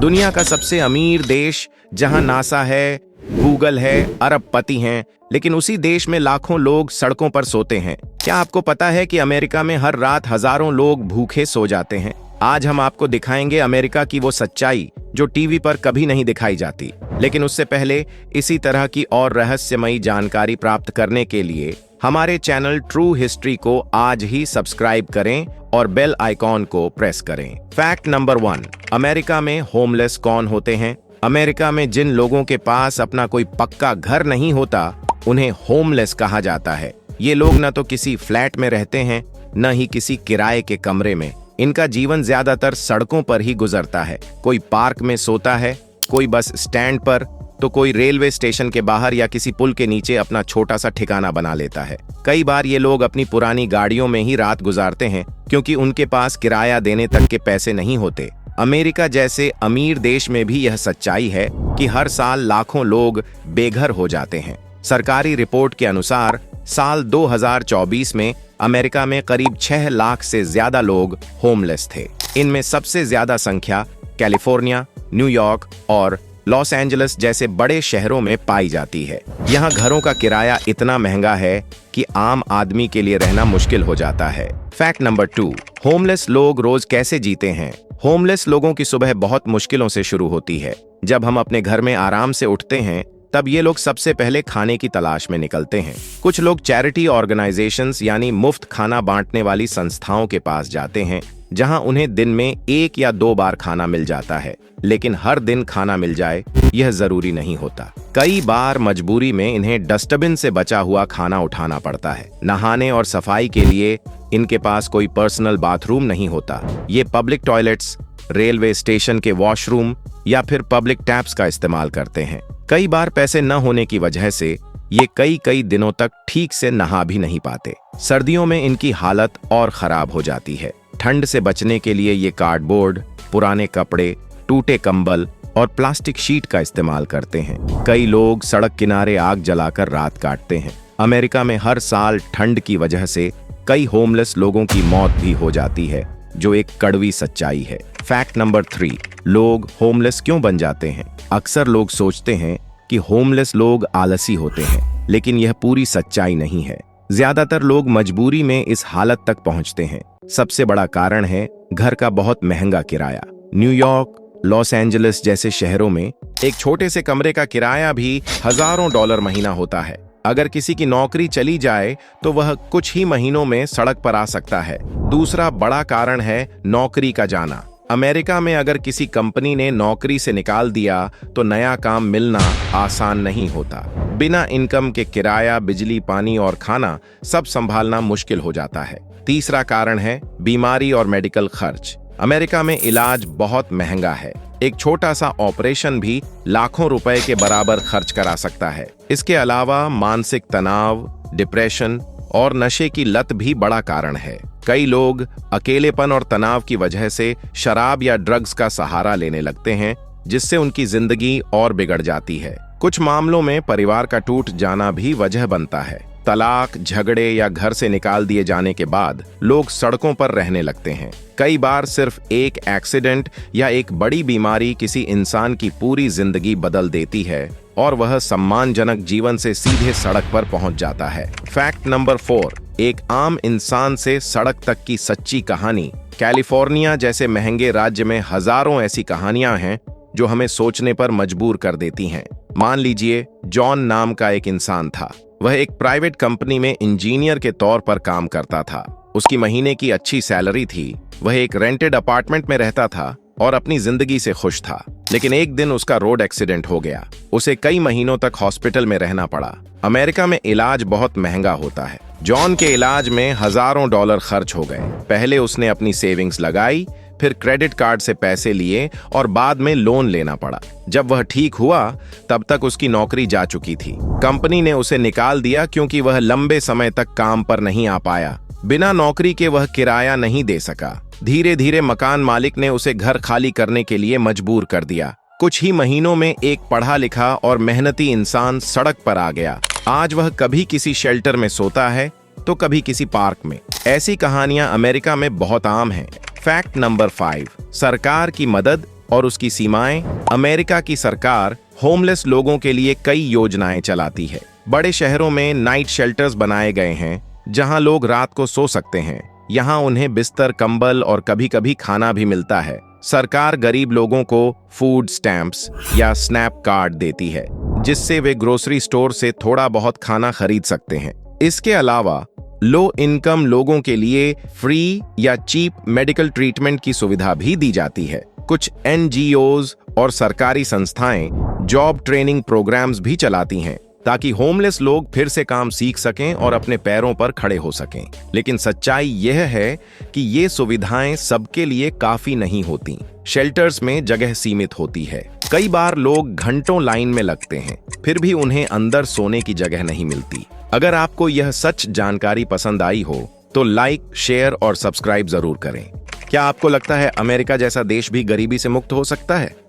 दुनिया का सबसे अमीर देश, जहां नासा है, गूगल है, अरबपति हैं, लेकिन उसी देश में लाखों लोग सड़कों पर सोते हैं। क्या आपको पता है कि अमेरिका में हर रात हजारों लोग भूखे सो जाते हैं? आज हम आपको दिखाएंगे अमेरिका की वो सच्चाई जो टीवी पर कभी नहीं दिखाई जाती। लेकिन उससे पहले इसी तरह की और रहस्यमयी जानकारी प्राप्त करने के लिए हमारे चैनल ट्रू हिस्ट्री को आज ही सब्सक्राइब करें और बेल आइकॉन को प्रेस करें। फैक्ट नंबर 1, अमेरिका में होमलेस कौन होते हैं? अमेरिका में जिन लोगों के पास अपना कोई पक्का घर नहीं होता, उन्हें होमलेस कहा जाता है। ये लोग न तो किसी फ्लैट में रहते हैं, न ही किसी किराए के कमरे में। इनका जीवन ज्यादातर सड़कों पर ही गुजरता है। कोई पार्क में सोता है, कोई बस स्टैंड पर, तो कोई रेलवे स्टेशन के बाहर या किसी पुल के नीचे अपना छोटा सा ठिकाना बना लेता है। कई बार ये लोग अपनी पुरानी गाड़ियों में ही रात गुजारते हैं, क्योंकि उनके पास किराया देने तक के पैसे नहीं होते। अमेरिका जैसे अमीर देश में भी यह सच्चाई है कि हर साल लाखों लोग बेघर हो जाते हैं। सरकारी रिपोर्ट के अनुसार साल 2024 में अमेरिका में करीब 6 लाख से ज्यादा लोग होमलेस थे। इनमें सबसे ज्यादा संख्या कैलिफोर्निया, न्यूयॉर्क और लॉस एंजलिस जैसे बड़े शहरों में पाई जाती है। यहाँ घरों का किराया इतना महंगा है कि आम आदमी के लिए रहना मुश्किल हो जाता है। फैक्ट नंबर 2, होमलेस लोग रोज कैसे जीते हैं? होमलेस लोगों की सुबह बहुत मुश्किलों से शुरू होती है। जब हम अपने घर में आराम से उठते हैं, तब ये लोग सबसे पहले खाने की तलाश में निकलते हैं। कुछ लोग चैरिटी ऑर्गेनाइजेशंस यानी मुफ्त खाना बांटने वाली संस्थाओं के पास जाते हैं, जहां उन्हें दिन में 1 या 2 बार खाना मिल जाता है। लेकिन हर दिन खाना मिल जाए, यह जरूरी नहीं होता। कई बार मजबूरी में इन्हें डस्टबिन से बचा हुआ खाना उठाना पड़ता है। नहाने और सफाई के लिए इनके पास कोई पर्सनल बाथरूम नहीं होता। ये पब्लिक टॉयलेट्स, रेलवे स्टेशन के वॉशरूम या फिर पब्लिक टैप्स का इस्तेमाल करते हैं। कई बार पैसे न होने की वजह से ये कई दिनों तक ठीक से नहा भी नहीं पाते। सर्दियों में इनकी हालत और खराब हो जाती है। ठंड से बचने के लिए ये कार्डबोर्ड, पुराने कपड़े, टूटे कंबल और प्लास्टिक शीट का इस्तेमाल करते हैं। कई लोग सड़क किनारे आग जलाकर रात काटते हैं। अमेरिका में हर साल ठंड की वजह से कई होमलेस लोगों की मौत भी हो जाती है, जो एक कड़वी सच्चाई है। फैक्ट नंबर 3, लोग होमलेस क्यों बन जाते हैं? अक्सर लोग सोचते हैं कि होमलेस लोग आलसी होते हैं, लेकिन यह पूरी सच्चाई नहीं है। ज्यादातर लोग मजबूरी में इस हालत तक पहुंचते हैं। सबसे बड़ा कारण है घर का बहुत महंगा किराया। न्यूयॉर्क, लॉस एंजलिस जैसे शहरों में एक छोटे से कमरे का किराया भी हजारों डॉलर महीना होता है। अगर किसी की नौकरी चली जाए तो वह कुछ ही महीनों में सड़क पर आ सकता है। दूसरा बड़ा कारण है नौकरी का जाना। अमेरिका में अगर किसी कंपनी ने नौकरी से निकाल दिया तो नया काम मिलना आसान नहीं होता। बिना इनकम के किराया, बिजली, पानी और खाना सब संभालना मुश्किल हो जाता है। तीसरा कारण है बीमारी और मेडिकल खर्च। अमेरिका में इलाज बहुत महंगा है। एक छोटा सा ऑपरेशन भी लाखों रुपए के बराबर खर्च करा सकता है। इसके अलावा मानसिक तनाव, डिप्रेशन और नशे की लत भी बड़ा कारण है। कई लोग अकेलेपन और तनाव की वजह से शराब या ड्रग्स का सहारा लेने लगते हैं, जिससे उनकी जिंदगी और बिगड़ जाती है। कुछ मामलों में परिवार का टूट जाना भी वजह बनता है। तलाक, झगड़े या घर से निकाल दिए जाने के बाद लोग सड़कों पर रहने लगते हैं। कई बार सिर्फ एक एक्सीडेंट या एक बड़ी बीमारी किसी इंसान की पूरी जिंदगी बदल देती है और वह सम्मानजनक जीवन से सीधे सड़क पर पहुंच जाता है। फैक्ट नंबर 4, एक आम इंसान से सड़क तक की सच्ची कहानी। कैलिफोर्निया जैसे महंगे राज्य में हजारों ऐसी कहानियां हैं जो हमें सोचने पर मजबूर कर देती हैं। मान लीजिए, जॉन नाम का एक इंसान था। वह एक प्राइवेट कंपनी में इंजीनियर के तौर पर काम करता था। उसकी महीने की अच्छी सैलरी थी। वह एक रेंटेड अपार्टमेंट में रहता था और अपनी जिंदगी से खुश था। लेकिन एक दिन उसका रोड एक्सीडेंट हो गया। उसे कई महीनों तक हॉस्पिटल में रहना पड़ा। अमेरिका में इलाज बहुत महंगा होता है। जॉन के इलाज में हजारों डॉलर खर्च हो गए। पहले उसने अपनी सेविंग्स लगाई, फिर क्रेडिट कार्ड से पैसे लिए और बाद में लोन लेना पड़ा। जब वह ठीक हुआ, तब तक उसकी नौकरी जा चुकी थी। कंपनी ने उसे निकाल दिया क्योंकि वह लंबे समय तक काम पर नहीं आ पाया। बिना नौकरी के वह किराया नहीं दे सका। धीरे धीरे मकान मालिक ने उसे घर खाली करने के लिए मजबूर कर दिया। कुछ ही महीनों में एक पढ़ा लिखा और मेहनती इंसान सड़क पर आ गया। आज वह कभी किसी शेल्टर में सोता है तो कभी किसी पार्क में। ऐसी कहानियां अमेरिका में बहुत आम हैं। फैक्ट नंबर 5, सरकार की मदद और उसकी सीमाएं। अमेरिका की सरकार होमलेस लोगों के लिए कई योजनाएं चलाती है। बड़े शहरों में नाइट शेल्टर्स बनाए गए हैं जहां लोग रात को सो सकते हैं। यहाँ उन्हें बिस्तर, कंबल और कभी-कभी खाना भी मिलता है। सरकार गरीब लोगों को फूड स्टैंप्स या स्नैप कार्ड देती है जिससे वे ग्रोसरी स्टोर से थोड़ा बहुत खाना खरीद सकते हैं। इसके अलावा लो इनकम लोगों के लिए फ्री या चीप मेडिकल ट्रीटमेंट की सुविधा भी दी जाती है। कुछ NGOs और सरकारी संस्थाएं जॉब ट्रेनिंग प्रोग्राम्स भी चलाती हैं ताकि होमलेस लोग फिर से काम सीख सकें और अपने पैरों पर खड़े हो सकें। लेकिन सच्चाई यह है कि ये सुविधाएं सबके लिए काफी नहीं होती। शेल्टर्स में जगह सीमित होती है। कई बार लोग घंटों लाइन में लगते हैं, फिर भी उन्हें अंदर सोने की जगह नहीं मिलती। अगर आपको यह सच जानकारी पसंद आई हो तो लाइक, शेयर और सब्सक्राइब जरूर करें। क्या आपको लगता है अमेरिका जैसा देश भी गरीबी से मुक्त हो सकता है?